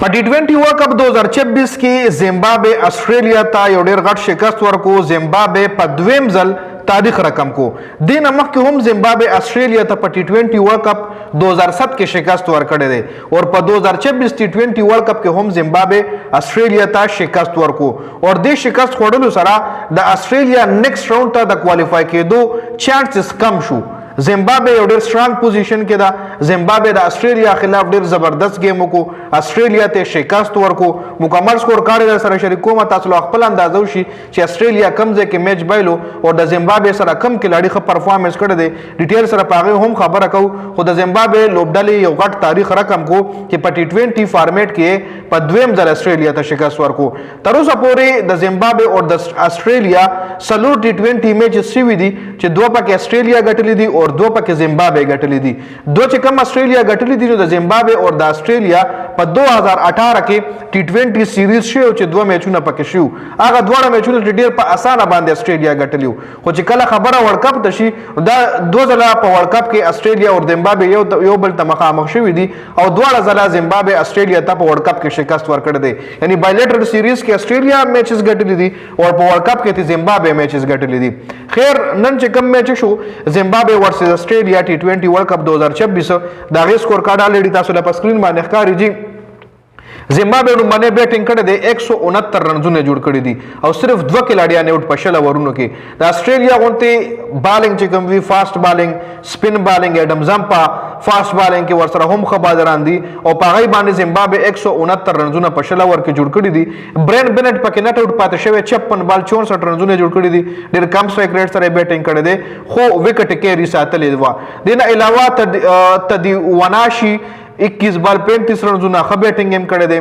په टी20 ورلड کپ 2026 کې زیمبابوے آسټریلیا ته یو ډیر غټ شکست ورکو. زیمبابوے په دویم ځل تاریخ رقم کو. دین مخکې هم زیمبابوے آسټریلیا ته په टी20 ورلड کپ 2007 کې شکست ورکړی دی او په 2026 टी20 ورلड کپ کې هم زیمبابوے آسټریلیا ته شکست ورکو او د شکست خوړلو سره د آسټریلیا نیکسټ راوند ته د کوالیفای کېدو چانسز کم شو. زیمبابوے یو ډیر سترونګ پوزیشن کې ده. زیمبابوے د آسټریلیا خلاف ډیر زبردست گیم وکړو. آسټریلیا ته شکست ورکو. مکمل سکور کارډ سره شریکوم تاسو له خپل اندازو شي چې آسټریلیا کم ځای کې میچ بایلو او د زیمبابوے سره کم کلاړي ښه پرفارمنس کړی دی. ډیټیل سره پاغه هم خبره کو خو د زیمبابوے لوبډلې یو غټ تاریخ رقم کو چې په टी20 فارمیټ کې په دویم ځل آسټریلیا ته شکست ورکو. تر اوسه پورې د زیمبابوے او د آسټریلیا سلور टी20 میچ سوي دي چې دوه پکې آسټریلیا ګټلې دي او دوه پکې زیمبابوے ګټلې دي. دوه چې کم آسټریلیا ګټلې دي نو د زیمبابوے او د آسټریلیا په 2018 کې टी20 سیریز شو چې دوه میچونه پکې شو. هغه دوه میچونه ډېر په اسانه باندې آسټریلیا ګټلیو خو چې کله خبره ورلد کپ ته شي دا دوه ځله په ورلد کپ کې آسټریلیا او زیمبابوے یو بل ته مخامخ شوي دي او دواړه ځله زیمبابوے آسټریلیا ته په ورلد کپ کې شکست ورکړی دی. یعنی بایلیټرل سیریز کې آسټریلیا میچز ګټلې دي او په ورلد کپ کې زیمبابوے میچز ګټلې دي. خیر نن چې کم میچ شو زیمبابوے ورسز آسټریلیا टी20 ورلड کپ 2026 دا غي سکور کارډ لري تاسو له سکرین باندې ښکاری جی. زیمبابوے نو باندې بیټینګ کړی دی 169 رنونه جوړ کړی دي او صرف دوه کلاډیان آوټ په شل اورونو کې. د آسټریلیا غونته بالینګ چې کوم وی فاست بالینګ سپین بالینګ اډم زمپا فاست بالینګ کې ورسره هم خبرداران دي او په غي باندې زیمبابوے 169 رنونه په شل اور کې جوړ کړی دي. برین بنټ پکې نټ آوټ پاتې شوی 56 بال 64 رنونه جوړ کړی دي. ډېر کم سټرایک ریټ سره بیټینګ کړی دی خو وکټ کېری ساتلې و. دینه علاوه تدی وناشي 21 بال 35 رنونه ښه بیټینګ هم کړی دی.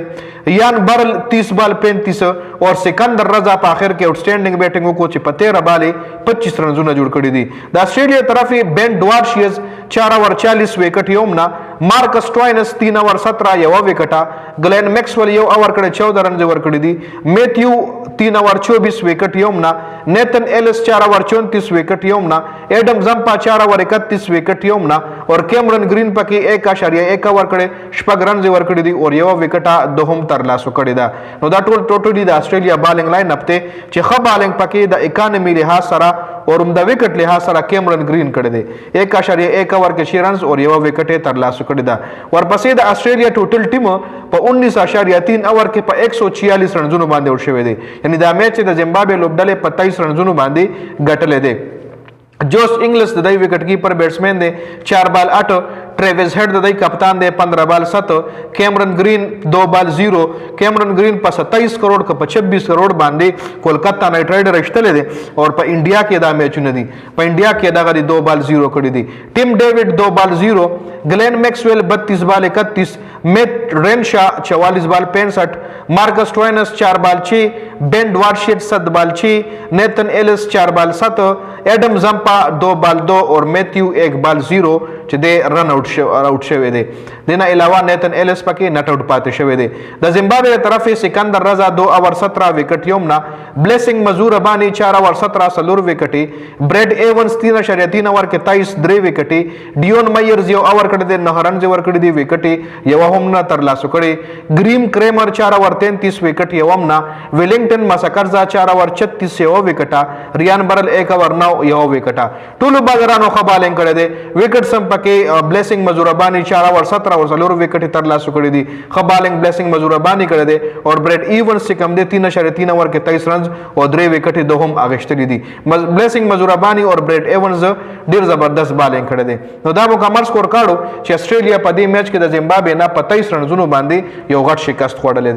یان برل 30 بال 35 اور سکندر رضا په اخر کې آوټسټینډینګ بیټینګ وکړو چې په 13 بالې 25 رنونه جوړ کړی دي. د آسټریلیا طرفې بین ډوارشیز 4 اوور 40 وکټ یومنا. مارکس ټواینس 3 اوور 17 یو وکټه. ګلین میکسول یو اوور کړی 14 رنز ور کړی دي. میتھیو 3 اوور 24 وکټ یومنا. نیتن ایلس 4 اوور 34 وکټ یومنا. ایڈم زمپا 4 اوور 31 وکټ یومنا اور کیمرن گرین پکې 1.1 اوور کړي شپږ رنز ور کړی دي او یو وکټه دوهم تر لاسو کړی دا. نو دا ټوټلی د آسټریلیا بالینګ لاین اپ ته چې ښه بالینګ پکې د اکانومي لحاظ سره اور د وکټ لحاظ سره کیمرن گرین کړی دی 1.1 اوور کې 6 رنز او یو وکټه تر لاسو کړی دا. ورپسې د آسټریلیا ټوټل ټیم په 19.3 اوور کې په 146 رنزونو باندې ور شوی دی. یعنی دا میچ د زیمبابوے لوبډلې په 23 رنزونو باندې ګټلې دی. جوس انګلس د دای وکټ کیپر بیټسمن دی 4 بال 8. Travis head दई कप्तान दे 15 बाल 7. कैमरन ग्रीन 2 बाल 0. कैमरन ग्रीन पर 27 करोड़ का 26 करोड़ बांधे कोलकाता नाइट राइडर इश्तले दे और पर इंडिया के दा मैच ने दी पर इंडिया के दा गरी 2 बाल 0 कड़ी दी. टिम डेविड 2 बाल 0. ग्लेन मैक्सवेल 32 बाल 31. मेट रेनशा 44 बाल 65. मार्कस टोइनस 4 बाल 6. बेन ड्वार्शिट 7 बाल 6. नेथन एलिस 4 बाल 7. एडम जंपा 2 बाल 2 और मैथ्यू 1 बाल 0 چې د رن آउट شوی دی. دینه علاوه نیتن ایلس پکې نټ آउट پاتې شوی دی. د زیمبابوے طرفې سکندر رضا 2 اوور 17 وکټ یومنا. بلیسنګ مزور بانی 4 اوور 17 سلور وکټي. بریډ ایونز 3.3 اوور کې 23 درې وکټي. ډیون مایرز یو اوور کړی دی 9 رنز ور کړی دی وکټي یو هم نه تر لاسو کړی. گریم کریمر 4 اوور 33 وکټ یومنا. ویلنګټن مسکرزا 4 اوور 36 یو وکټه. ریان برل 1 اوور 9 یو وکټه. ټولو بازارانو ښه بالینګ کړی دی. وکټ سم کې بلیسنګ مزوربانی 4 اوور 17 اور سلور وکټ تر لاسو کړی دي. خ بالینګ بلیسنګ مزوربانی کړی دی اور بریډ ایونز چې کم دی 3.3 اوور کې 23 رنز او 3 وکټ دوهم اغشتلی دي. بلیسنګ مزوربانی اور بریډ ایونز ډیر زبردست بالینګ کړی دی. نو دا مکمل سکور کاړو چې آسټریلیا په دې میچ کې د زیمبابوے نه 25 رنزونو باندې یو غټ شکست خوړلې ده.